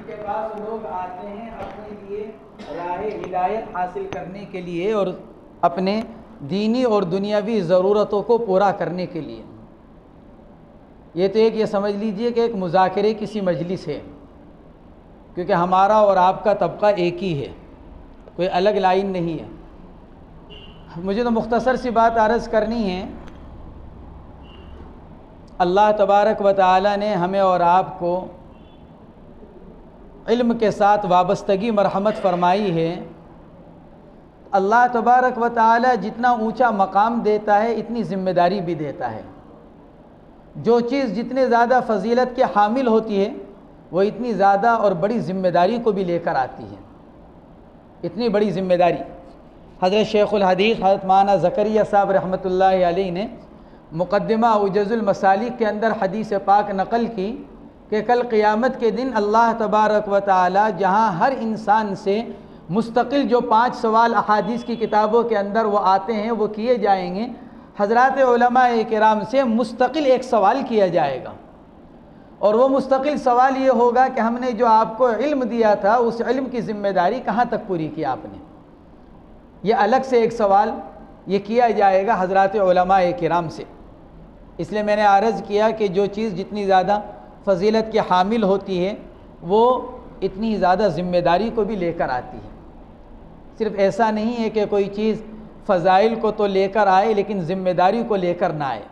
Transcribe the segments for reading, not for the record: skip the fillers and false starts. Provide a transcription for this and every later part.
جن کے پاس لوگ آتے ہیں اپنے لیے راہ ہدایت حاصل کرنے کے لیے اور اپنے دینی اور دنیاوی ضرورتوں کو پورا کرنے کے لیے. یہ تو یہ سمجھ لیجئے کہ ایک مذاکرے کسی مجلس ہے، کیونکہ ہمارا اور آپ کا طبقہ ایک ہی ہے، کوئی الگ لائن نہیں ہے. مجھے تو مختصر سی بات عرض کرنی ہے. اللہ تبارک و تعالی نے ہمیں اور آپ کو علم کے ساتھ وابستگی مرحمت فرمائی ہے. اللہ تبارک و تعالی جتنا اونچا مقام دیتا ہے اتنی ذمہ داری بھی دیتا ہے. جو چیز جتنے زیادہ فضیلت کے حامل ہوتی ہے وہ اتنی زیادہ اور بڑی ذمہ داری کو بھی لے کر آتی ہے. اتنی بڑی ذمہ داری. حضرت شیخ الحدیث حضرت مولانا زکریا صاحب رحمۃ اللہ علیہ نے مقدمہ اوجز المسالک کے اندر حدیث پاک نقل کی کہ کل قیامت کے دن اللہ تبارک و تعالی جہاں ہر انسان سے مستقل جو 5 سوال احادیث کی کتابوں کے اندر وہ آتے ہیں وہ کیے جائیں گے، حضرات علماء کرام سے مستقل ایک سوال کیا جائے گا. اور وہ مستقل سوال یہ ہوگا کہ ہم نے جو آپ کو علم دیا تھا اس علم کی ذمہ داری کہاں تک پوری کی آپ نے. یہ الگ سے ایک سوال یہ کیا جائے گا حضرات علماء کرام سے. اس لیے میں نے عرض کیا کہ جو چیز جتنی زیادہ فضیلت کے حامل ہوتی ہے وہ اتنی زیادہ ذمہ داری کو بھی لے کر آتی ہے. صرف ایسا نہیں ہے کہ کوئی چیز فضائل کو تو لے کر آئے لیکن ذمہ داری کو لے کر نہ آئے.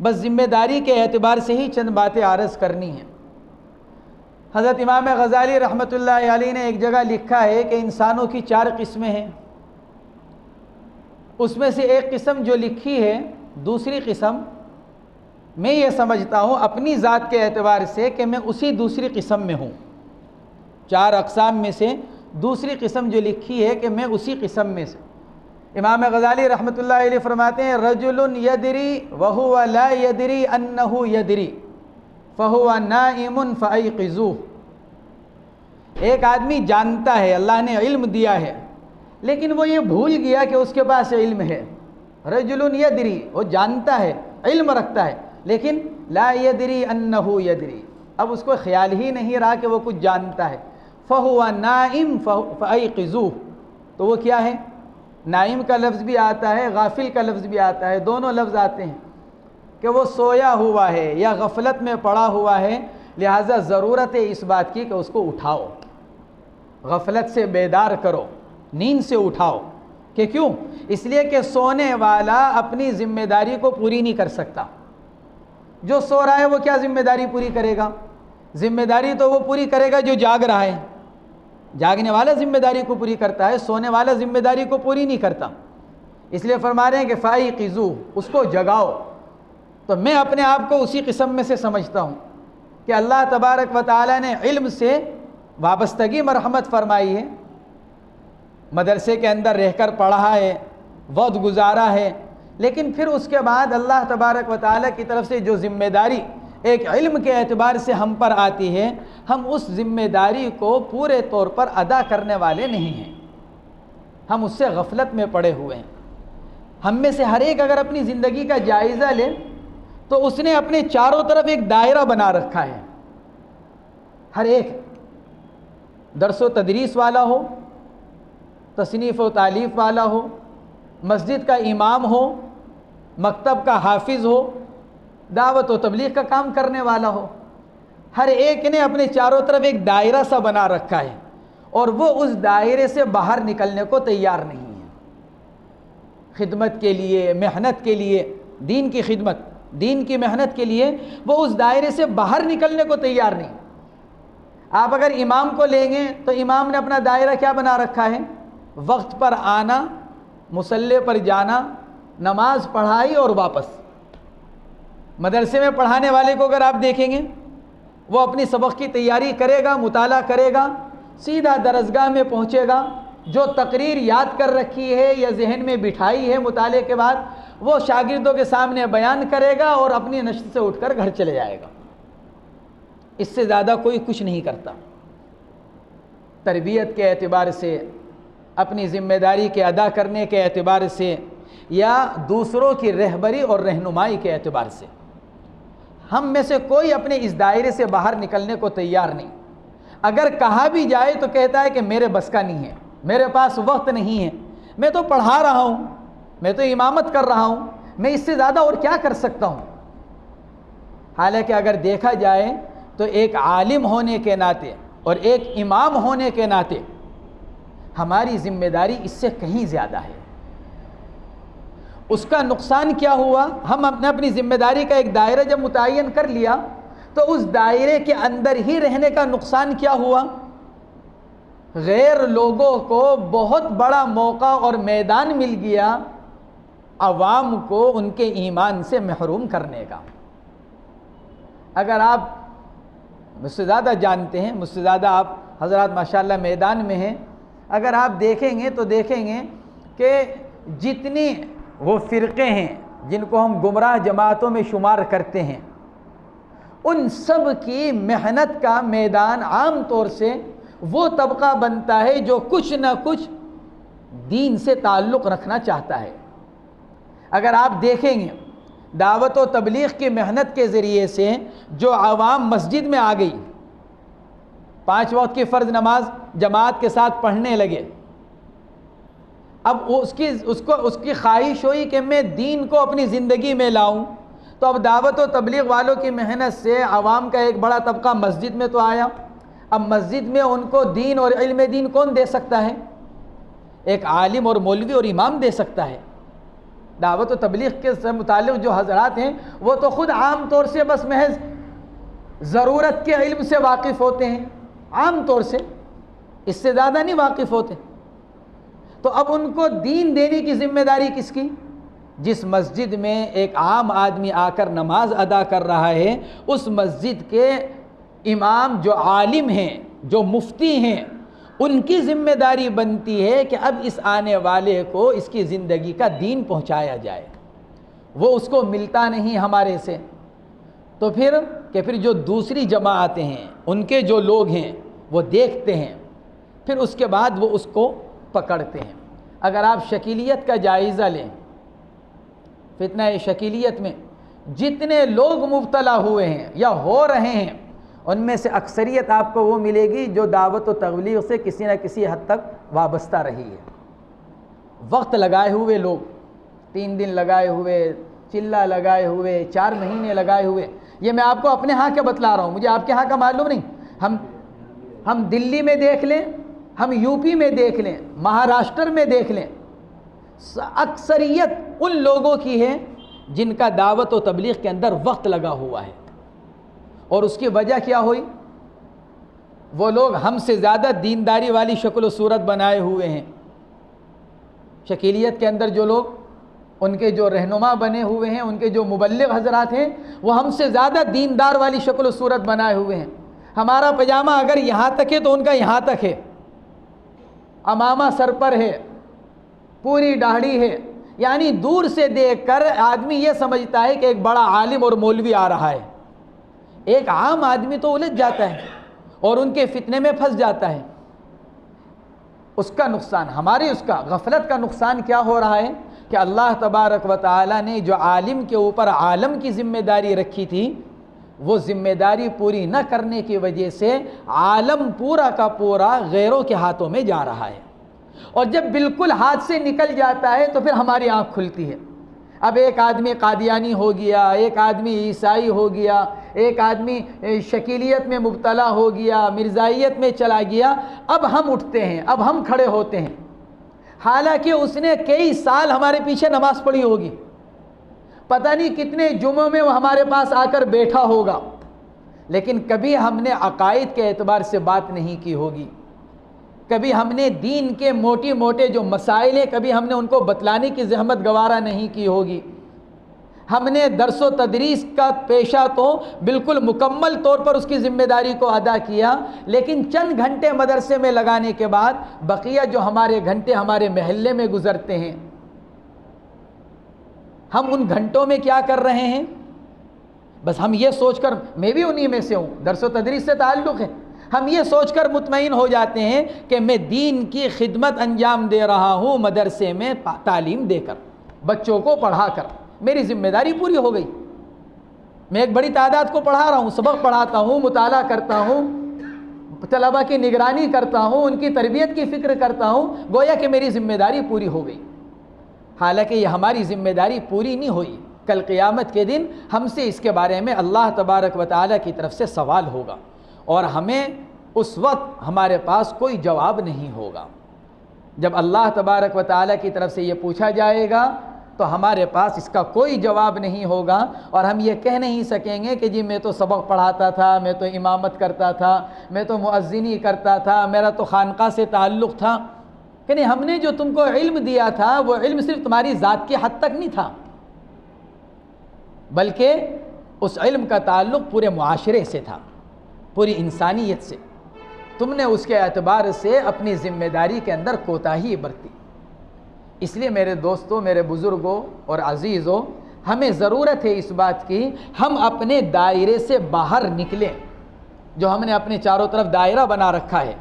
بس ذمہ داری کے اعتبار سے ہی چند باتیں عرض کرنی ہیں. حضرت امام غزالی رحمۃ اللہ علیہ نے ایک جگہ لکھا ہے کہ انسانوں کی 4 قسمیں ہیں. اس میں سے ایک قسم جو لکھی ہے، دوسری قسم میں یہ سمجھتا ہوں اپنی ذات کے اعتبار سے کہ میں اسی دوسری قسم میں ہوں. 4 اقسام میں سے دوسری قسم جو لکھی ہے کہ میں اسی قسم میں سے. امام غزالی رحمۃ اللہ علیہ فرماتے ہیں رجل یدری وہو لا یدری انہ یدری فہو نائم فایقظوہ. ایک آدمی جانتا ہے، اللہ نے علم دیا ہے، لیکن وہ یہ بھول گیا کہ اس کے پاس علم ہے. رجل یدری، وہ جانتا ہے، علم رکھتا ہے، لیکن لا یدری انہ یدری، اب اس کو خیال ہی نہیں رہا کہ وہ کچھ جانتا ہے. فہو نائم فایقظوہ، تو وہ کیا ہے؟ نائم کا لفظ بھی آتا ہے، غافل کا لفظ بھی آتا ہے، دونوں لفظ آتے ہیں کہ وہ سویا ہوا ہے یا غفلت میں پڑا ہوا ہے. لہٰذا ضرورت ہے اس بات کی کہ اس کو اٹھاؤ، غفلت سے بیدار کرو، نیند سے اٹھاؤ. کہ کیوں؟ اس لیے کہ سونے والا اپنی ذمہ داری کو پوری نہیں کر سکتا. جو سو رہا ہے وہ کیا ذمہ داری پوری کرے گا؟ ذمہ داری تو وہ پوری کرے گا جو جاگ رہا ہے. جاگنے والا ذمہ داری کو پوری کرتا ہے، سونے والا ذمہ داری کو پوری نہیں کرتا. اس لیے فرما رہے ہیں کہ فایقظوہ، اس کو جگاؤ. تو میں اپنے آپ کو اسی قسم میں سے سمجھتا ہوں کہ اللہ تبارک و تعالی نے علم سے وابستگی مرحمت فرمائی ہے. مدرسے کے اندر رہ کر پڑھا ہے، وقت گزارا ہے، لیکن پھر اس کے بعد اللہ تبارک و تعالی کی طرف سے جو ذمہ داری ایک علم کے اعتبار سے ہم پر آتی ہے، ہم اس ذمہ داری کو پورے طور پر ادا کرنے والے نہیں ہیں. ہم اس سے غفلت میں پڑے ہوئے ہیں. ہم میں سے ہر ایک اگر اپنی زندگی کا جائزہ لے تو اس نے اپنے چاروں طرف ایک دائرہ بنا رکھا ہے. ہر ایک درس و تدریس والا ہو، تصنیف و تالیف والا ہو، مسجد کا امام ہو، مکتب کا حافظ ہو، دعوت و تبلیغ کا کام کرنے والا ہو، ہر ایک نے اپنے چاروں طرف ایک دائرہ سا بنا رکھا ہے اور وہ اس دائرے سے باہر نکلنے کو تیار نہیں ہے. خدمت کے لیے، محنت کے لیے، دین کی خدمت، دین کی محنت کے لیے وہ اس دائرے سے باہر نکلنے کو تیار نہیں. آپ اگر امام کو لیں گے تو امام نے اپنا دائرہ کیا بنا رکھا ہے؟ وقت پر آنا، مصلی پر جانا، نماز پڑھائی اور واپس. مدرسے میں پڑھانے والے کو اگر آپ دیکھیں گے وہ اپنی سبق کی تیاری کرے گا، مطالعہ کرے گا، سیدھا درسگاہ میں پہنچے گا، جو تقریر یاد کر رکھی ہے یا ذہن میں بٹھائی ہے مطالعے کے بعد وہ شاگردوں کے سامنے بیان کرے گا اور اپنی نشست سے اٹھ کر گھر چلے جائے گا. اس سے زیادہ کوئی کچھ نہیں کرتا. تربیت کے اعتبار سے، اپنی ذمہ داری کے ادا کرنے کے اعتبار سے یا دوسروں کی رہبری اور رہنمائی کے اعتبار سے ہم میں سے کوئی اپنے اس دائرے سے باہر نکلنے کو تیار نہیں. اگر کہا بھی جائے تو کہتا ہے کہ میرے بس کا نہیں ہے، میرے پاس وقت نہیں ہے، میں تو پڑھا رہا ہوں، میں تو امامت کر رہا ہوں، میں اس سے زیادہ اور کیا کر سکتا ہوں۔ حالانکہ اگر دیکھا جائے تو ایک عالم ہونے کے ناطے اور ایک امام ہونے کے ناطے ہماری ذمہ داری اس سے کہیں زیادہ ہے۔ اس کا نقصان کیا ہوا؟ ہم اپنی ذمہ داری کا ایک دائرہ جب متعین کر لیا تو اس دائرے کے اندر ہی رہنے کا نقصان کیا ہوا؟ غیر لوگوں کو بہت بڑا موقع اور میدان مل گیا عوام کو ان کے ایمان سے محروم کرنے کا۔ اگر آپ مجھ سے زیادہ جانتے ہیں، مجھ سے زیادہ آپ حضرات ماشاءاللہ میدان میں ہیں، اگر آپ دیکھیں گے تو دیکھیں گے کہ جتنی وہ فرقے ہیں جن کو ہم گمراہ جماعتوں میں شمار کرتے ہیں، ان سب کی محنت کا میدان عام طور سے وہ طبقہ بنتا ہے جو کچھ نہ کچھ دین سے تعلق رکھنا چاہتا ہے۔ اگر آپ دیکھیں گے دعوت و تبلیغ کی محنت کے ذریعے سے جو عوام مسجد میں آ گئی، 5 وقت کی فرض نماز جماعت کے ساتھ پڑھنے لگے، اب اس کی خواہش ہوئی کہ میں دین کو اپنی زندگی میں لاؤں، تو اب دعوت و تبلیغ والوں کی محنت سے عوام کا ایک بڑا طبقہ مسجد میں تو آیا۔ اب مسجد میں ان کو دین اور علم دین کون دے سکتا ہے؟ ایک عالم اور مولوی اور امام دے سکتا ہے۔ دعوت و تبلیغ کے سے متعلق جو حضرات ہیں وہ تو خود عام طور سے بس محض ضرورت کے علم سے واقف ہوتے ہیں، عام طور سے اس سے زیادہ نہیں واقف ہوتے، تو اب ان کو دین دینے کی ذمہ داری کس کی؟ جس مسجد میں ایک عام آدمی آ کر نماز ادا کر رہا ہے، اس مسجد کے امام جو عالم ہیں، جو مفتی ہیں، ان کی ذمہ داری بنتی ہے کہ اب اس آنے والے کو اس کی زندگی کا دین پہنچایا جائے۔ وہ اس کو ملتا نہیں ہمارے سے، تو پھر جو دوسری جماعتیں ہیں، ان کے جو لوگ ہیں وہ دیکھتے ہیں، پھر اس کے بعد وہ اس کو پکڑتے ہیں۔ اگر آپ شکیلیت کا جائزہ لیں، فتنہ شکیلیت میں جتنے لوگ مبتلا ہوئے ہیں یا ہو رہے ہیں، ان میں سے اکثریت آپ کو وہ ملے گی جو دعوت و تبلیغ سے کسی نہ کسی حد تک وابستہ رہی ہے۔ وقت لگائے ہوئے لوگ، 3 دن لگائے ہوئے، چلہ لگائے ہوئے، 4 مہینے لگائے ہوئے، یہ میں آپ کو اپنے ہاں کے بتلا رہا ہوں، مجھے آپ کے ہاں کا معلوم نہیں۔ ہم دلی میں دیکھ لیں، ہم یو پی میں دیکھ لیں، مہاراشٹر میں دیکھ لیں، اکثریت ان لوگوں کی ہے جن کا دعوت و تبلیغ کے اندر وقت لگا ہوا ہے۔ اور اس کی وجہ کیا ہوئی؟ وہ لوگ ہم سے زیادہ دینداری والی شکل و صورت بنائے ہوئے ہیں۔ شکیلیت کے اندر جو لوگ، ان کے جو رہنما بنے ہوئے ہیں، ان کے جو مبلغ حضرات ہیں، وہ ہم سے زیادہ دیندار والی شکل و صورت بنائے ہوئے ہیں۔ ہمارا پجامہ اگر یہاں تک ہے تو ان کا یہاں تک ہے، امامہ سر پر ہے، پوری داڑھی ہے، یعنی دور سے دیکھ کر آدمی یہ سمجھتا ہے کہ ایک بڑا عالم اور مولوی آ رہا ہے۔ ایک عام آدمی تو الجھ جاتا ہے اور ان کے فتنے میں پھنس جاتا ہے۔ اس کا نقصان، ہماری اس کا غفلت کا نقصان کیا ہو رہا ہے کہ اللہ تبارک و تعالی نے جو عالم کے اوپر عالم کی ذمہ داری رکھی تھی، وہ ذمہ داری پوری نہ کرنے کی وجہ سے عالم پورا کا پورا غیروں کے ہاتھوں میں جا رہا ہے، اور جب بالکل ہاتھ سے نکل جاتا ہے تو پھر ہماری آنکھ کھلتی ہے۔ اب ایک آدمی قادیانی ہو گیا، ایک آدمی عیسائی ہو گیا، ایک آدمی شکیلیت میں مبتلا ہو گیا، مرزائیت میں چلا گیا، اب ہم اٹھتے ہیں، اب ہم کھڑے ہوتے ہیں، حالانکہ اس نے کئی سال ہمارے پیچھے نماز پڑھی ہوگی، پتہ نہیں کتنے جمعوں میں وہ ہمارے پاس آ کر بیٹھا ہوگا، لیکن کبھی ہم نے عقائد کے اعتبار سے بات نہیں کی ہوگی، کبھی ہم نے دین کے موٹے موٹے جو مسائل ہیں کبھی ہم نے ان کو بتلانے کی زحمت گوارا نہیں کی ہوگی، ہم نے درس و تدریس کا پیشہ تو بالکل مکمل طور پر اس کی ذمہ داری کو ادا کیا، لیکن چند گھنٹے مدرسے میں لگانے کے بعد بقیہ جو ہمارے گھنٹے ہمارے محلے میں گزرتے ہیں، ہم ان گھنٹوں میں کیا کر رہے ہیں؟ بس ہم یہ سوچ کر، میں بھی انہی میں سے ہوں، درس و تدریس سے تعلق ہے، ہم یہ سوچ کر مطمئن ہو جاتے ہیں کہ میں دین کی خدمت انجام دے رہا ہوں، مدرسے میں تعلیم دے کر، بچوں کو پڑھا کر، میری ذمہ داری پوری ہو گئی، میں ایک بڑی تعداد کو پڑھا رہا ہوں، سبق پڑھاتا ہوں، مطالعہ کرتا ہوں، طلبہ کی نگرانی کرتا ہوں، ان کی تربیت کی فکر کرتا ہوں، گویا کہ میری ذمہ داری پوری ہو گئی۔ حالانکہ یہ ہماری ذمہ داری پوری نہیں ہوئی۔ کل قیامت کے دن ہم سے اس کے بارے میں اللہ تبارک و تعالیٰ کی طرف سے سوال ہوگا، اور ہمیں اس وقت ہمارے پاس کوئی جواب نہیں ہوگا۔ جب اللہ تبارک و تعالیٰ کی طرف سے یہ پوچھا جائے گا تو ہمارے پاس اس کا کوئی جواب نہیں ہوگا، اور ہم یہ کہہ نہیں سکیں گے کہ جی میں تو سبق پڑھاتا تھا، میں تو امامت کرتا تھا، میں تو مؤذنی کرتا تھا، میرا تو خانقاہ سے تعلق تھا۔ کہ نہیں، ہم نے جو تم کو علم دیا تھا وہ علم صرف تمہاری ذات کی حد تک نہیں تھا، بلکہ اس علم کا تعلق پورے معاشرے سے تھا، پوری انسانیت سے۔ تم نے اس کے اعتبار سے اپنی ذمہ داری کے اندر کوتاہی برتی۔ اس لیے میرے دوستوں، میرے بزرگوں اور عزیزوں، ہمیں ضرورت ہے اس بات کی ہم اپنے دائرے سے باہر نکلیں۔ جو ہم نے اپنے چاروں طرف دائرہ بنا رکھا ہے،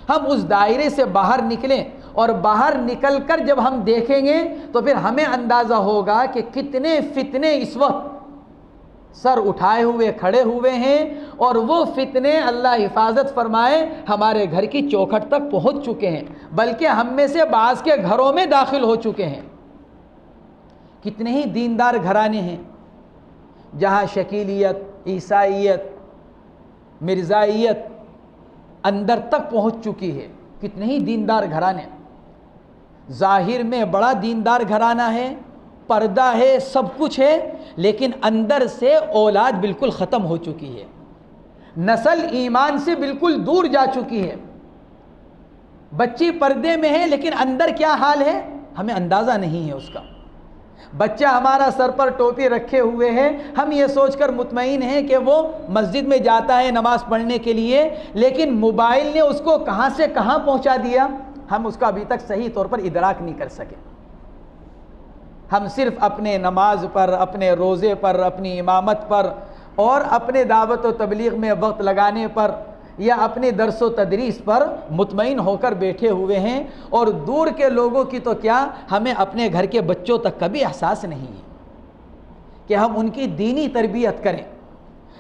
ہم اس دائرے سے باہر نکلیں، اور باہر نکل کر جب ہم دیکھیں گے تو پھر ہمیں اندازہ ہوگا کہ کتنے فتنے اس وقت سر اٹھائے ہوئے کھڑے ہوئے ہیں، اور وہ فتنے اللہ حفاظت فرمائے ہمارے گھر کی چوکھٹ تک پہنچ چکے ہیں، بلکہ ہم میں سے بعض کے گھروں میں داخل ہو چکے ہیں۔ کتنے ہی دیندار گھرانے ہیں جہاں شکیلیت، عیسائیت، مرزائیت اندر تک پہنچ چکی ہے۔ کتنے ہی دیندار گھرانے، ظاہر میں بڑا دیندار گھرانہ ہے، پردہ ہے، سب کچھ ہے، لیکن اندر سے اولاد بالکل ختم ہو چکی ہے، نسل ایمان سے بالکل دور جا چکی ہے۔ بچی پردے میں ہے لیکن اندر کیا حال ہے ہمیں اندازہ نہیں ہے اس کا۔ بچہ ہمارا سر پر ٹوپی رکھے ہوئے ہے، ہم یہ سوچ کر مطمئن ہیں کہ وہ مسجد میں جاتا ہے نماز پڑھنے کے لیے، لیکن موبائل نے اس کو کہاں سے کہاں پہنچا دیا ہم اس کا ابھی تک صحیح طور پر ادراک نہیں کر سکے۔ ہم صرف اپنے نماز پر، اپنے روزے پر، اپنی امامت پر، اور اپنے دعوت و تبلیغ میں وقت لگانے پر یا اپنے درس و تدریس پر مطمئن ہو کر بیٹھے ہوئے ہیں، اور دور کے لوگوں کی تو کیا، ہمیں اپنے گھر کے بچوں تک کا بھی احساس نہیں ہے کہ ہم ان کی دینی تربیت کریں،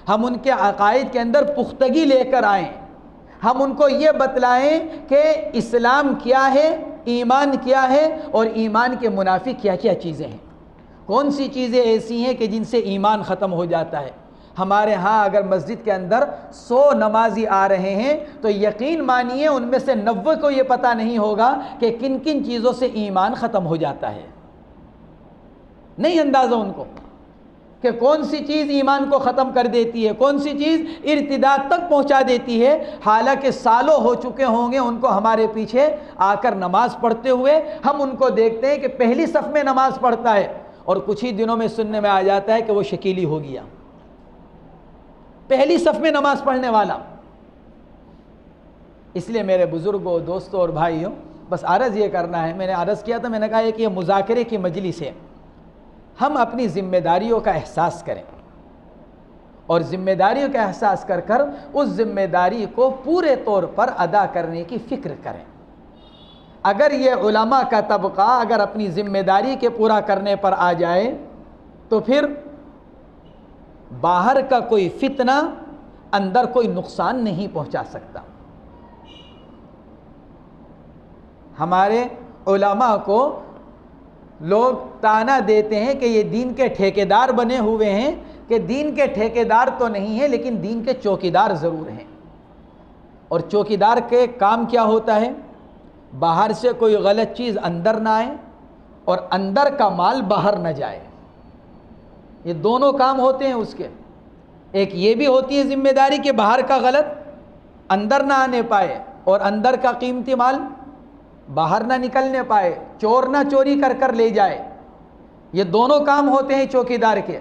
ہم ان کے عقائد کے اندر پختگی لے کر آئیں، ہم ان کو یہ بتلائیں کہ اسلام کیا ہے، ایمان کیا ہے، اور ایمان کے منافی کیا کیا چیزیں ہیں، کون سی چیزیں ایسی ہیں کہ جن سے ایمان ختم ہو جاتا ہے۔ ہمارے ہاں اگر مسجد کے اندر 100 نمازی آ رہے ہیں تو یقین مانیے ان میں سے 90 کو یہ پتہ نہیں ہوگا کہ کن کن چیزوں سے ایمان ختم ہو جاتا ہے۔ نہیں اندازہ ان کو کہ کون سی چیز ایمان کو ختم کر دیتی ہے، کون سی چیز ارتداد تک پہنچا دیتی ہے، حالانکہ سالوں ہو چکے ہوں گے ان کو ہمارے پیچھے آ کر نماز پڑھتے ہوئے۔ ہم ان کو دیکھتے ہیں کہ پہلی صف میں نماز پڑھتا ہے، اور کچھ ہی دنوں میں سننے میں آ جاتا ہے کہ وہ شکیلی ہو گیا، پہلی صف میں نماز پڑھنے والا۔ اس لیے میرے بزرگوں، دوستوں اور بھائیوں، بس عرض یہ کرنا ہے، میں نے عرض کیا تھا، میں نے کہا کہ یہ مذاکرے کی مجلس ہے، ہم اپنی ذمہ داریوں کا احساس کریں، اور ذمہ داریوں کا احساس کر کر اس ذمہ داری کو پورے طور پر ادا کرنے کی فکر کریں۔ اگر یہ علماء کا طبقہ اگر اپنی ذمہ داری کے پورا کرنے پر آ جائے تو پھر باہر کا کوئی فتنہ اندر کوئی نقصان نہیں پہنچا سکتا۔ ہمارے علماء کو لوگ طعنہ دیتے ہیں کہ یہ دین کے ٹھیکیدار بنے ہوئے ہیں، کہ دین کے ٹھیکیدار تو نہیں ہیں لیکن دین کے چوکیدار ضرور ہیں۔ اور چوکیدار کے کام کیا ہوتا ہے؟ باہر سے کوئی غلط چیز اندر نہ آئے اور اندر کا مال باہر نہ جائے، یہ دونوں کام ہوتے ہیں اس کے۔ ایک یہ بھی ہوتی ہے ذمہ داری کہ باہر کا غلط اندر نہ آنے پائے، اور اندر کا قیمتی مال باہر نہ نکلنے پائے، چور نہ چوری کر کر لے جائے۔ یہ دونوں کام ہوتے ہیں چوکیدار کے۔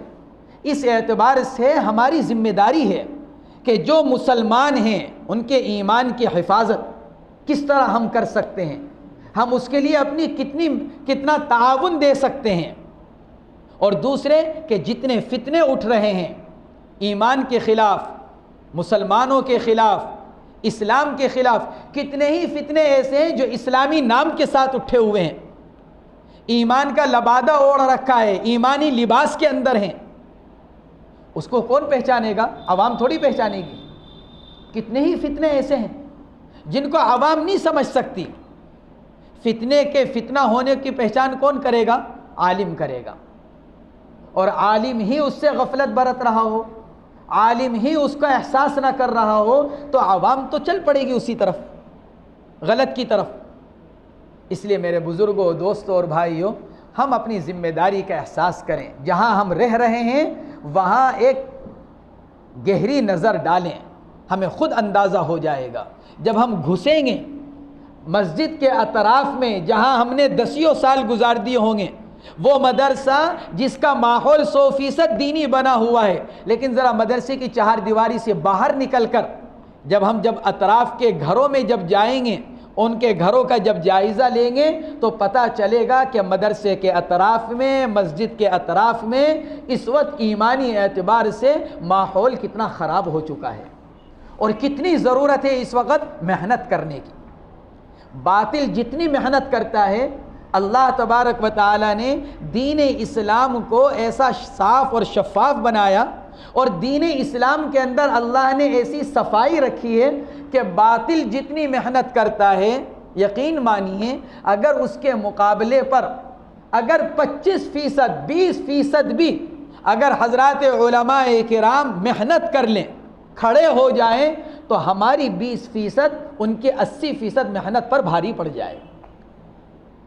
اس اعتبار سے ہماری ذمہ داری ہے کہ جو مسلمان ہیں ان کے ایمان کی حفاظت کس طرح ہم کر سکتے ہیں، ہم اس کے لیے اپنی کتنا تعاون دے سکتے ہیں، اور دوسرے کہ جتنے فتنے اٹھ رہے ہیں ایمان کے خلاف، مسلمانوں کے خلاف، اسلام کے خلاف، کتنے ہی فتنے ایسے ہیں جو اسلامی نام کے ساتھ اٹھے ہوئے ہیں، ایمان کا لبادہ اوڑھ رکھا ہے، ایمانی لباس کے اندر ہیں، اس کو کون پہچانے گا؟ عوام تھوڑی پہچانے گی۔ کتنے ہی فتنے ایسے ہیں جن کو عوام نہیں سمجھ سکتی۔ فتنے کے فتنہ ہونے کی پہچان کون کرے گا؟ عالم کرے گا، اور عالم ہی اس سے غفلت برت رہا ہو، عالم ہی اس کا احساس نہ کر رہا ہو، تو عوام تو چل پڑے گی اسی طرف، غلط کی طرف۔ اس لیے میرے بزرگوں، دوستوں اور بھائیوں، ہم اپنی ذمہ داری کا احساس کریں۔ جہاں ہم رہ رہے ہیں وہاں ایک گہری نظر ڈالیں، ہمیں خود اندازہ ہو جائے گا۔ جب ہم گھسیں گے مسجد کے اطراف میں جہاں ہم نے دسیوں سال گزار دیے ہوں گے، وہ مدرسہ جس کا ماحول 100% دینی بنا ہوا ہے، لیکن ذرا مدرسے کی چہار دیواری سے باہر نکل کر جب اطراف کے گھروں میں جب جائیں گے، ان کے گھروں کا جب جائزہ لیں گے تو پتہ چلے گا کہ مدرسے کے اطراف میں، مسجد کے اطراف میں اس وقت ایمانی اعتبار سے ماحول کتنا خراب ہو چکا ہے، اور کتنی ضرورت ہے اس وقت محنت کرنے کی۔ باطل جتنی محنت کرتا ہے، اللہ تبارک و تعالی نے دین اسلام کو ایسا صاف اور شفاف بنایا، اور دین اسلام کے اندر اللہ نے ایسی صفائی رکھی ہے کہ باطل جتنی محنت کرتا ہے، یقین مانیے اگر اس کے مقابلے پر اگر 25%، 20% بھی اگر حضرات علماء کرام محنت کر لیں، کھڑے ہو جائیں، تو ہماری 20% ان کے 80% محنت پر بھاری پڑ جائے۔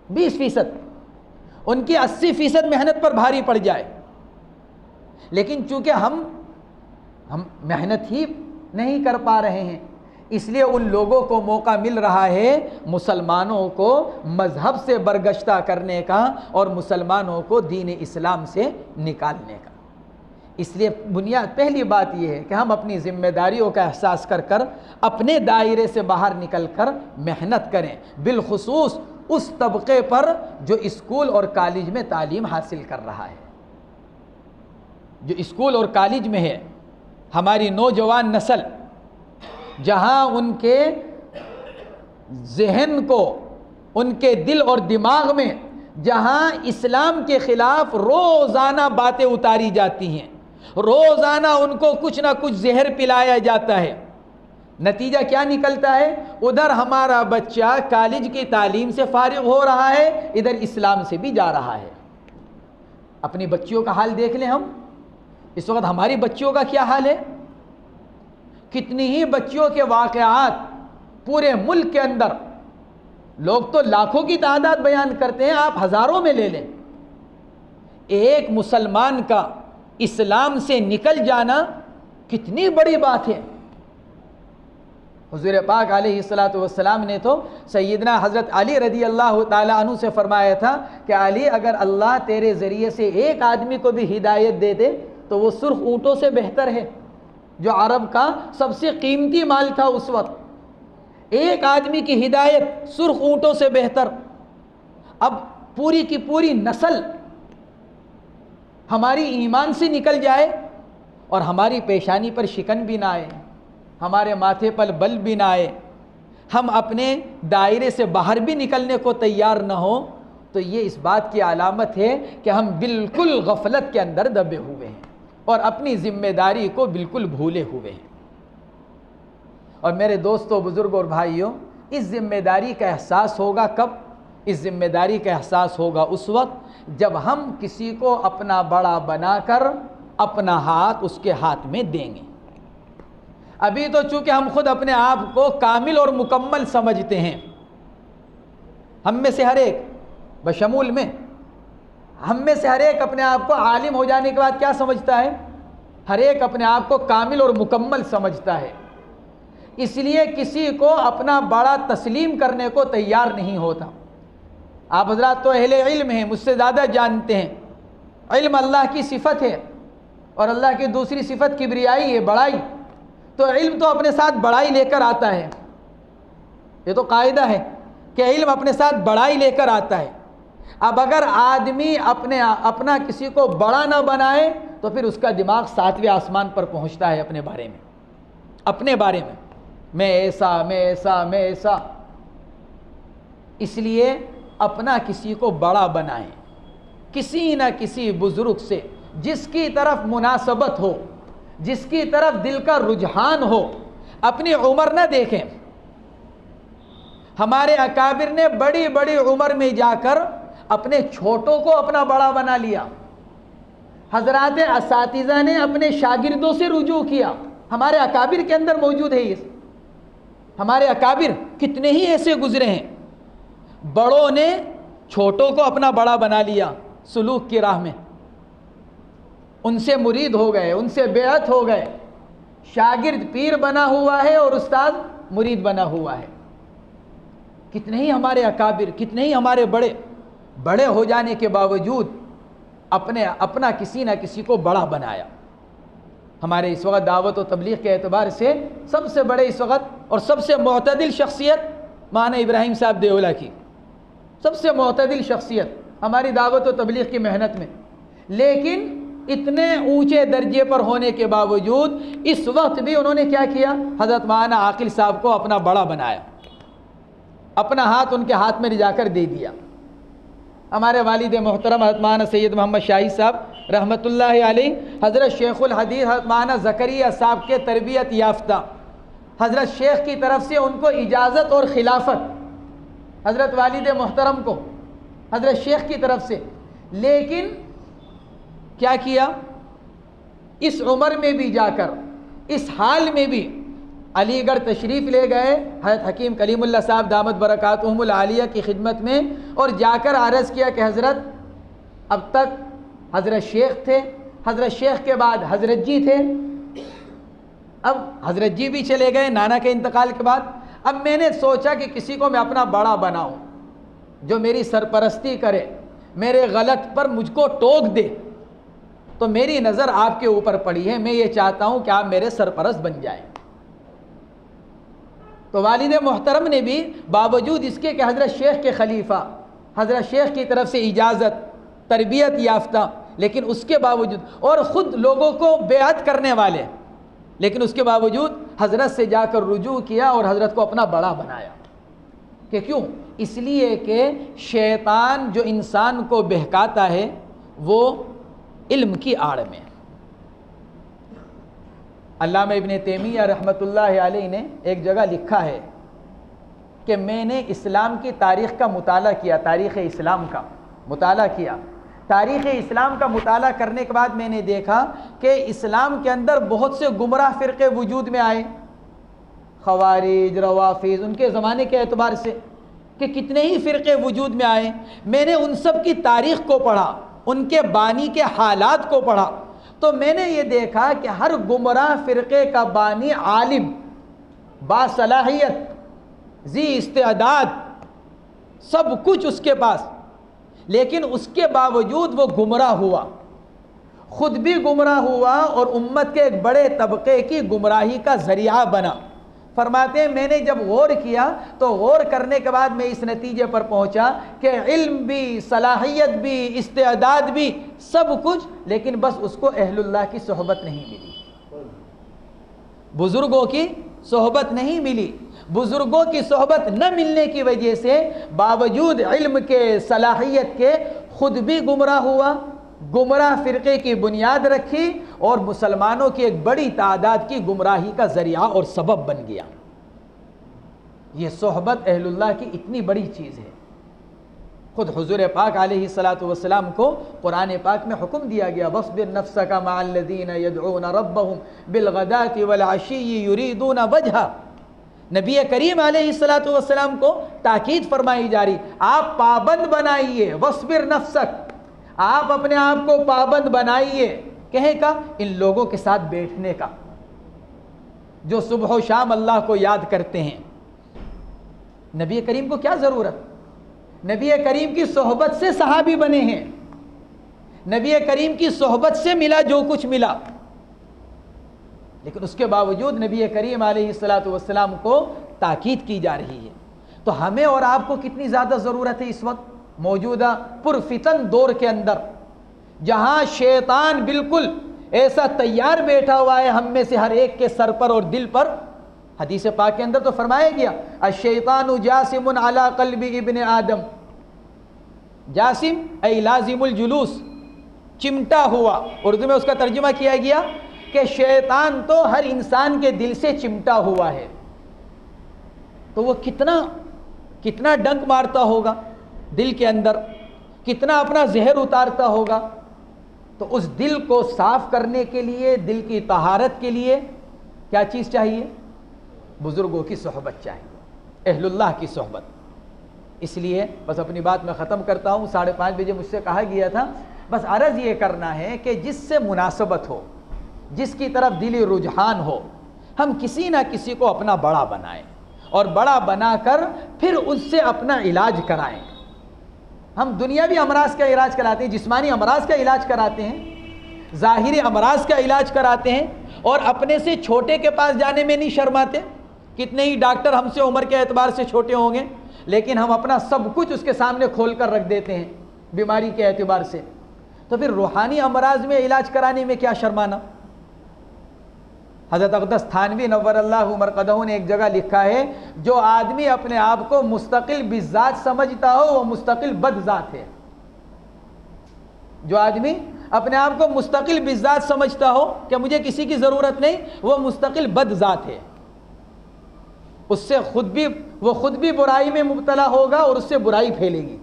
20% ان کی 80% محنت پر بھاری پڑ جائے، لیکن چونکہ ہم محنت ہی نہیں کر پا رہے ہیں، اس لیے ان لوگوں کو موقع مل رہا ہے مسلمانوں کو مذہب سے برگشتہ کرنے کا اور مسلمانوں کو دین اسلام سے نکالنے کا۔ اس لیے پہلی بات یہ ہے کہ ہم اپنی ذمہ داریوں کا احساس کر اپنے دائرے سے باہر نکل کر محنت کریں، بالخصوص اس طبقے پر جو اسکول اور کالج میں تعلیم حاصل کر رہا ہے، جو اسکول اور کالج میں ہے، ہماری نوجوان نسل، جہاں ان کے ذہن کو، ان کے دل اور دماغ میں جہاں اسلام کے خلاف روزانہ باتیں اتاری جاتی ہیں، روزانہ ان کو کچھ نہ کچھ زہر پلایا جاتا ہے، نتیجہ کیا نکلتا ہے؟ ادھر ہمارا بچہ کالج کی تعلیم سے فارغ ہو رہا ہے، ادھر اسلام سے بھی جا رہا ہے۔ اپنی بچیوں کا حال دیکھ لیں ہم، اس وقت ہماری بچیوں کا کیا حال ہے؟ کتنی ہی بچیوں کے واقعات پورے ملک کے اندر، لوگ تو لاکھوں کی تعداد بیان کرتے ہیں، آپ ہزاروں میں لے لیں۔ ایک مسلمان کا اسلام سے نکل جانا کتنی بڑی بات ہے۔ حضور پاک علیہ السلام نے تو سیدنا حضرت علی رضی اللہ تعالیٰ عنہ سے فرمایا تھا کہ علی، اگر اللہ تیرے ذریعے سے ایک آدمی کو بھی ہدایت دے دے تو وہ سرخ اونٹوں سے بہتر ہے، جو عرب کا سب سے قیمتی مال تھا اس وقت۔ ایک آدمی کی ہدایت سرخ اونٹوں سے بہتر۔ اب پوری کی پوری نسل ہماری ایمان سے نکل جائے اور ہماری پیشانی پر شکن بھی نہ آئے، ہمارے ماتھے پر بل بھی نہ آئے، ہم اپنے دائرے سے باہر بھی نکلنے کو تیار نہ ہوں، تو یہ اس بات کی علامت ہے کہ ہم بالکل غفلت کے اندر دبے ہوئے ہیں اور اپنی ذمہ داری کو بالکل بھولے ہوئے ہیں۔ اور میرے دوستوں، بزرگوں اور بھائیوں، اس ذمہ داری کا احساس ہوگا کب؟ اس ذمہ داری کا احساس ہوگا اس وقت جب ہم کسی کو اپنا بڑا بنا کر اپنا ہاتھ اس کے ہاتھ میں دیں گے۔ ابھی تو چونکہ ہم خود اپنے آپ کو کامل اور مکمل سمجھتے ہیں، ہم میں سے ہر ایک، بشمول میں ہم میں سے ہر ایک اپنے آپ کو عالم ہو جانے کے بعد کیا سمجھتا ہے؟ ہر ایک اپنے آپ کو کامل اور مکمل سمجھتا ہے، اس لیے کسی کو اپنا بڑا تسلیم کرنے کو تیار نہیں ہوتا۔ آپ حضرات تو اہل علم ہیں، مجھ سے زیادہ جانتے ہیں، علم اللہ کی صفت ہے، اور اللہ کی دوسری صفت کبریائی ہے، بڑائی۔ تو علم تو اپنے ساتھ بڑائی لے کر آتا ہے، یہ تو قاعدہ ہے کہ علم اپنے ساتھ بڑائی لے کر آتا ہے۔ اب اگر آدمی اپنا کسی کو بڑا نہ بنائے تو پھر اس کا دماغ 7ویں آسمان پر پہنچتا ہے اپنے بارے میں، اپنے بارے میں، میں ایسا، میں ایسا، میں ایسا۔ اس لیے اپنا کسی کو بڑا بنائیں، کسی نہ کسی بزرگ سے جس کی طرف مناسبت ہو، جس کی طرف دل کا رجحان ہو۔ اپنی عمر نہ دیکھیں، ہمارے اکابر نے بڑی بڑی عمر میں جا کر اپنے چھوٹوں کو اپنا بڑا بنا لیا. حضرات اساتذہ نے اپنے شاگردوں سے رجوع کیا. ہمارے اکابر کے اندر موجود ہے یہ. ہمارے اکابر کتنے ہی ایسے گزرے ہیں، بڑوں نے چھوٹوں کو اپنا بڑا بنا لیا سلوک کی راہ میں، ان سے مرید ہو گئے، ان سے بیعت ہو گئے. شاگرد پیر بنا ہوا ہے اور استاد مرید بنا ہوا ہے. کتنے ہی ہمارے اکابر، کتنے ہی ہمارے بڑے ہو جانے کے باوجود اپنا کسی نہ کسی کو بڑا بنایا. ہمارے اس وقت دعوت و تبلیغ کے اعتبار سے سب سے بڑے اس وقت اور سب سے معتدل شخصیت مولانا ابراہیم صاحب دیولا کی، سب سے معتدل شخصیت ہماری دعوت و تبلیغ کی محنت میں. لیکن اتنے اونچے درجے پر ہونے کے باوجود اس وقت بھی انہوں نے کیا کیا؟ حضرت مولانا عاقل صاحب کو اپنا بڑا بنایا، اپنا ہاتھ ان کے ہاتھ میں لے جا کر دے دیا. ہمارے والد محترم حضرت مولانا سید محمد شاہی صاحب رحمۃ اللہ علیہ، حضرت شیخ الحدیث حضرت مولانا زکریا صاحب کے تربیت یافتہ حضرت شیخ کی طرف سے ان کو اجازت اور خلافت، حضرت والد محترم کو حضرت شیخ کی طرف سے. لیکن کیا کیا؟ اس عمر میں بھی جا کر، اس حال میں بھی علی گڑھ تشریف لے گئے حضرت حکیم کلیم اللہ صاحب دامت برکاتہم العالیہ کی خدمت میں، اور جا کر عرض کیا کہ حضرت اب تک حضرت شیخ تھے، حضرت شیخ کے بعد حضرت جی تھے، اب حضرت جی بھی چلے گئے نانا کے انتقال کے بعد. اب میں نے سوچا کہ کسی کو میں اپنا بڑا بناؤں جو میری سرپرستی کرے، میرے غلط پر مجھ کو ٹوک دے. تو میری نظر آپ کے اوپر پڑی ہے، میں یہ چاہتا ہوں کہ آپ میرے سرپرست بن جائیں. تو والد محترم نے بھی باوجود اس کے کہ حضرت شیخ کے خلیفہ، حضرت شیخ کی طرف سے اجازت، تربیت یافتہ، لیکن اس کے باوجود اور خود لوگوں کو بیعت کرنے والے، لیکن اس کے باوجود حضرت سے جا کر رجوع کیا اور حضرت کو اپنا بڑا بنایا. کہ کیوں؟ اس لیے کہ شیطان جو انسان کو بہکاتا ہے وہ علم کی آڑ میں. علامہ ابن تیمیہ رحمۃ اللہ علیہ نے ایک جگہ لکھا ہے کہ میں نے اسلام کی تاریخ کا مطالعہ کیا، تاریخ اسلام کا مطالعہ کیا. تاریخ اسلام کا مطالعہ کرنے کے بعد میں نے دیکھا کہ اسلام کے اندر بہت سے گمراہ فرقے وجود میں آئے، خوارج، روافض، ان کے زمانے کے اعتبار سے کہ کتنے ہی فرقے وجود میں آئے. میں نے ان سب کی تاریخ کو پڑھا، ان کے بانی کے حالات کو پڑھا، تو میں نے یہ دیکھا کہ ہر گمراہ فرقے کا بانی عالم، باصلاحیت، ذی استعداد، سب کچھ اس کے پاس، لیکن اس کے باوجود وہ گمراہ ہوا، خود بھی گمراہ ہوا اور امت کے ایک بڑے طبقے کی گمراہی کا ذریعہ بنا. فرماتے ہیں میں نے جب غور کیا تو غور کرنے کے بعد میں اس نتیجے پر پہنچا کہ علم بھی، صلاحیت بھی، استعداد بھی، سب کچھ، لیکن بس اس کو اہل اللہ کی صحبت نہیں ملی، بزرگوں کی صحبت نہیں ملی. بزرگوں کی صحبت نہ ملنے کی وجہ سے باوجود علم کے، صلاحیت کے، خود بھی گمراہ ہوا، گمراہ فرقے کی بنیاد رکھی اور مسلمانوں کی ایک بڑی تعداد کی گمراہی کا ذریعہ اور سبب بن گیا. یہ صحبت اہل اللہ کی اتنی بڑی چیز ہے. خود حضور پاک علیہ الصلاۃ والسلام کو قرآن پاک میں حکم دیا گیا وَاصْبِرْ نَفْسَكَ مَعَ الَّذِينَ يَدْعُونَ رَبَّهُمْ بِالْغَدَاةِ وَالْعَشِيِّ يُرِيدُونَ وَجْهَهُ. نبی کریم علیہ الصلاۃ والسلام کو تاکید فرمائی جا رہی، آپ پابند بنائیے، وَاصْبِرْ نَفْسَكَ، آپ اپنے آپ کو پابند بنائیے. کہیں کا؟ ان لوگوں کے ساتھ بیٹھنے کا جو صبح و شام اللہ کو یاد کرتے ہیں. نبی کریم کو کیا ضرورت؟ نبی کریم کی صحبت سے صحابی بنے ہیں، نبی کریم کی صحبت سے ملا جو کچھ ملا، لیکن اس کے باوجود نبی کریم علیہ الصلاۃ والسلام کو تاکید کی جا رہی ہے. تو ہمیں اور آپ کو کتنی زیادہ ضرورت ہے اس وقت موجودہ پرفتن دور کے اندر، جہاں شیطان بالکل ایسا تیار بیٹھا ہوا ہے ہم میں سے ہر ایک کے سر پر اور دل پر. حدیث پاک کے اندر تو فرمایا گیا الشیطان جاسم علی قلب ابن آدم. جاسم ای لازم الجلوس، چمٹا ہوا، اردو میں اس کا ترجمہ کیا گیا کہ شیطان تو ہر انسان کے دل سے چمٹا ہوا ہے. تو وہ کتنا کتنا ڈنک مارتا ہوگا دل کے اندر، کتنا اپنا زہر اتارتا ہوگا۔ تو اس دل کو صاف کرنے کے لیے، دل کی طہارت کے لیے کیا چیز چاہیے؟ بزرگوں کی صحبت چاہیے، اہل اللہ کی صحبت۔ اس لیے بس اپنی بات میں ختم کرتا ہوں۔ 5:30 بجے مجھ سے کہا گیا تھا، بس عرض یہ کرنا ہے کہ جس سے مناسبت ہو، جس کی طرف دلی رجحان ہو، ہم کسی نہ کسی کو اپنا بڑا بنائیں اور بڑا بنا کر پھر اس سے اپنا علاج کرائیں۔ ہم دنیاوی امراض کا علاج کراتے ہیں، جسمانی امراض کا علاج کراتے ہیں، ظاہری امراض کا علاج کراتے ہیں، اور اپنے سے چھوٹے کے پاس جانے میں نہیں شرماتے۔ کتنے ہی ڈاکٹر ہم سے عمر کے اعتبار سے چھوٹے ہوں گے، لیکن ہم اپنا سب کچھ اس کے سامنے کھول کر رکھ دیتے ہیں بیماری کے اعتبار سے۔ تو پھر روحانی امراض میں علاج کرانے میں کیا شرمانا؟ حضرت اقدس تھانوی نور اللہ مرقدہ نے ایک جگہ لکھا ہے، جو آدمی اپنے آپ کو مستقل بذات سمجھتا ہو وہ مستقل بد ذات ہے۔ جو آدمی اپنے آپ کو مستقل بذات سمجھتا ہو کہ مجھے کسی کی ضرورت نہیں، وہ مستقل بد ذات ہے۔ اس سے وہ خود بھی برائی میں مبتلا ہوگا اور اس سے برائی پھیلے گی۔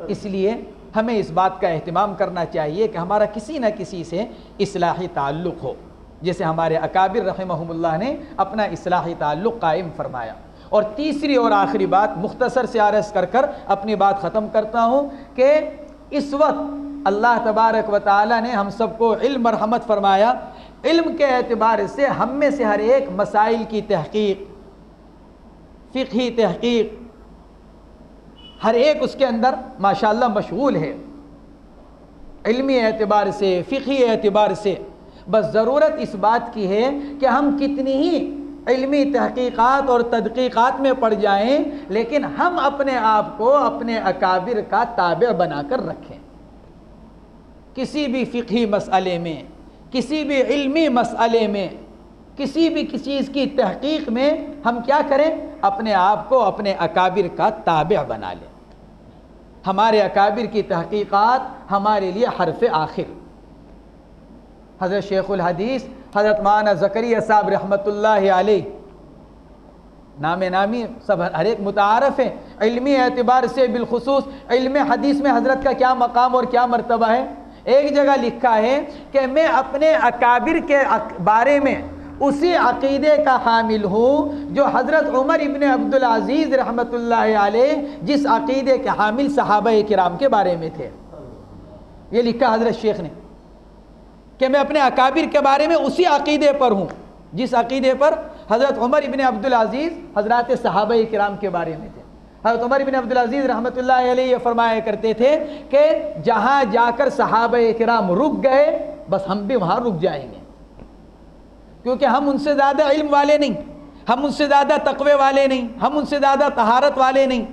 اس لیے ہمیں اس بات کا اہتمام کرنا چاہیے کہ ہمارا کسی نہ کسی سے اصلاحی تعلق ہو، جیسے ہمارے اکابر رحمہم اللہ نے اپنا اصلاحی تعلق قائم فرمایا۔ اور تیسری اور آخری بات مختصر سے عرض کر کر اپنی بات ختم کرتا ہوں کہ اس وقت اللہ تبارک و تعالی نے ہم سب کو علم رحمت فرمایا۔ علم کے اعتبار سے ہم میں سے ہر ایک مسائل کی تحقیق، فقہی تحقیق، ہر ایک اس کے اندر ماشاءاللہ مشغول ہے، علمی اعتبار سے، فقہی اعتبار سے۔ بس ضرورت اس بات کی ہے کہ ہم کتنی ہی علمی تحقیقات اور تدقیقات میں پڑ جائیں، لیکن ہم اپنے آپ کو اپنے اکابر کا تابع بنا کر رکھیں۔ کسی بھی فقہی مسئلے میں، کسی بھی علمی مسئلے میں، کسی بھی چیز کی تحقیق میں ہم کیا کریں؟ اپنے آپ کو اپنے اکابر کا تابع بنا لیں۔ ہمارے اکابر کی تحقیقات ہمارے لیے حرف آخر۔ حضرت شیخ الحدیث حضرت مولانا زکریا صاحب رحمۃ اللہ علیہ، نام نامی سب ہر ایک متعارف ہے، علمی اعتبار سے بالخصوص علم حدیث میں حضرت کا کیا مقام اور کیا مرتبہ ہے۔ ایک جگہ لکھا ہے کہ میں اپنے اکابر کے بارے میں اسی عقیدے کا حامل ہوں جو حضرت عمر ابن عبدالعزیز رحمۃ اللہ علیہ جس عقیدے کے حامل صحابہ کرام کے بارے میں تھے۔ یہ لکھا حضرت شیخ نے کہ میں اپنے اکابر کے بارے میں اسی عقیدے پر ہوں جس عقیدے پر حضرت عمر ابن عبدالعزیز حضرات صحابہ کرام کے بارے میں تھے۔ حضرت عمر ابن عبدالعزیز رحمۃ اللہ علیہ یہ فرمایا کرتے تھے کہ جہاں جا کر صحابہ کرام رک گئے بس ہم بھی وہاں رک جائیں گے، کیونکہ ہم ان سے زیادہ علم والے نہیں، ہم ان سے زیادہ تقوی والے نہیں، ہم ان سے زیادہ طہارت والے نہیں۔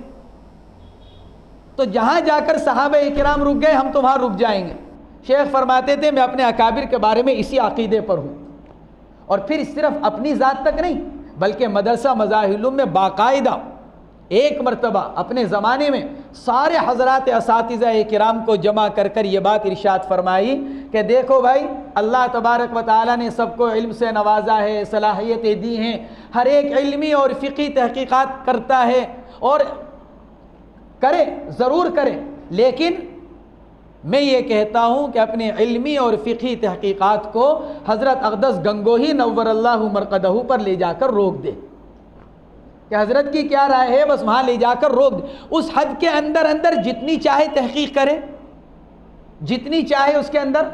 تو جہاں جا کر صحابہ کرام رک گئے ہم تو وہاں رک جائیں گے۔ شیخ فرماتے تھے میں اپنے اکابر کے بارے میں اسی عقیدے پر ہوں، اور پھر صرف اپنی ذات تک نہیں بلکہ مدرسہ مظاہر العلوم میں باقاعدہ ایک مرتبہ اپنے زمانے میں سارے حضرات اساتذہ کرام کو جمع کر کر یہ بات ارشاد فرمائی کہ دیکھو بھائی، اللہ تبارک و تعالیٰ نے سب کو علم سے نوازا ہے، صلاحیتیں دی ہیں، ہر ایک علمی اور فقہی تحقیقات کرتا ہے، اور کرے ضرور کرے، لیکن میں یہ کہتا ہوں کہ اپنے علمی اور فقہی تحقیقات کو حضرت اقدس گنگوہی نور اللہ مرقدہ پر لے جا کر روک دے کہ حضرت کی کیا رائے ہے، بس وہاں لے جا کر روک دے۔ اس حد کے اندر جتنی چاہے تحقیق کرے، جتنی چاہے اس کے اندر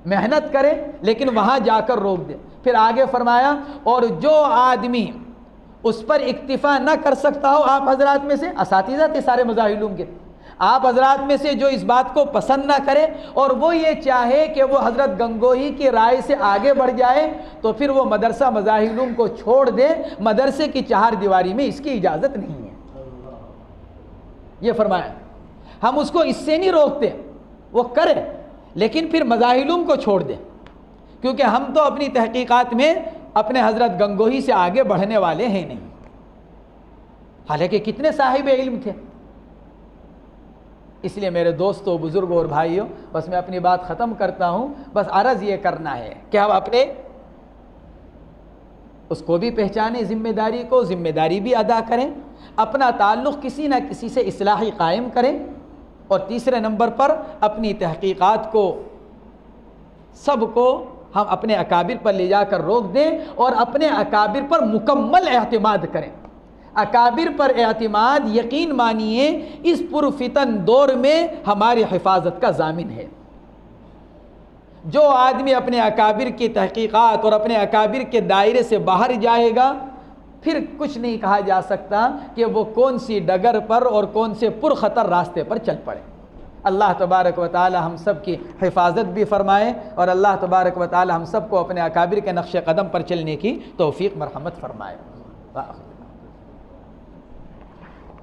محنت کرے، لیکن وہاں جا کر روک دے۔ پھر آگے فرمایا اور جو آدمی اس پر اکتفا نہ کر سکتا ہو، آپ حضرات میں سے اساتذہ تھے سارے مظاہر العلوم کے، آپ حضرات میں سے جو اس بات کو پسند نہ کرے اور وہ یہ چاہے کہ وہ حضرت گنگوہی کی رائے سے آگے بڑھ جائے، تو پھر وہ مدرسہ مظاہر العلوم کو چھوڑ دے، مدرسے کی چہار دیواری میں اس کی اجازت نہیں ہے۔ یہ فرمایا، ہم اس کو اس سے نہیں روکتے، وہ کرے لیکن پھر مظاہر العلوم کو چھوڑ دے، کیونکہ ہم تو اپنی تحقیقات میں اپنے حضرت گنگوہی سے آگے بڑھنے والے ہیں نہیں، حالانکہ کتنے صاحب علم تھے۔ اس لیے میرے دوستوں، بزرگوں اور بھائیوں، بس میں اپنی بات ختم کرتا ہوں۔ بس عرض یہ کرنا ہے کہ ہم اپنے اس کو بھی پہچانیں ذمہ داری کو، ذمہ داری بھی ادا کریں، اپنا تعلق کسی نہ کسی سے اصلاحی قائم کریں، اور تیسرے نمبر پر اپنی تحقیقات کو سب کو ہم اپنے اکابر پر لے جا کر روک دیں اور اپنے اکابر پر مکمل اعتماد کریں۔ اکابر پر اعتماد یقین مانیے اس پرفتن دور میں ہماری حفاظت کا ضامن ہے۔ جو آدمی اپنے اکابر کی تحقیقات اور اپنے اکابر کے دائرے سے باہر جائے گا، پھر کچھ نہیں کہا جا سکتا کہ وہ کون سی ڈگر پر اور کون سے پرخطر راستے پر چل پڑے۔ اللہ تبارک و تعالی ہم سب کی حفاظت بھی فرمائے، اور اللہ تبارک و تعالی ہم سب کو اپنے اکابر کے نقش قدم پر چلنے کی توفیق مرحمت فرمائے۔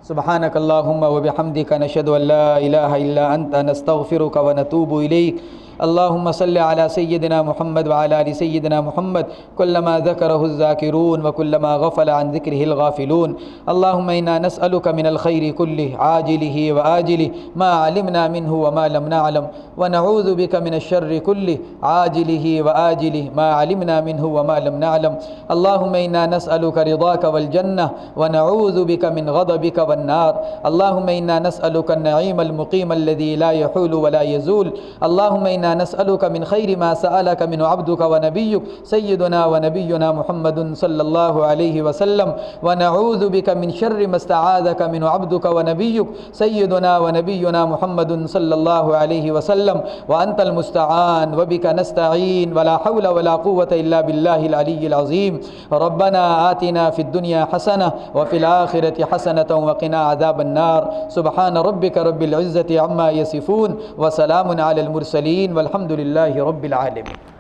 سبحانک اللہم و بحمدک نشہد ان لا الہ الا انت نستغفرک و نتوب الیک۔ اللہم صل علی سیدنا محمد وعلی آل سیدنا محمد کلما ذکرہ الذاکرون وکلما غفل عن ذکرہ الغافلون۔ اللہم انا نسألک من الخیر کلہ عاجلہ وآجلہ ما علمنا منہ وما لم نعلم، ونعوذ بک من الشر کلہ عاجلہ وآجلہ ما علمنا منہ وما لم نعلم۔ اللہم انا نسألک رضاک والجنہ ونعوذ بک من غضبک والنار۔ اللہم انا نسألک النعیم المقیم الذی لا یحول ولا یزول۔ اللہم انا نسألك من خير ما سألك من عبدك ونبيك سيدنا ونبينا محمد صلى الله عليه وسلم، ونعوذ بك من شر ما استعاذك من عبدك ونبيك سيدنا ونبينا محمد صلى الله عليه وسلم، وأنت المستعان وبك نستعين، ولا حول ولا قوة إلا بالله العلي العظيم۔ ربنا آتنا في الدنيا حسنة وفي الآخرة حسنة وقنا عذاب النار۔ سبحان ربك رب العزة عما يصفون، وسلام على المرسلين، والحمد للہ رب العالمین۔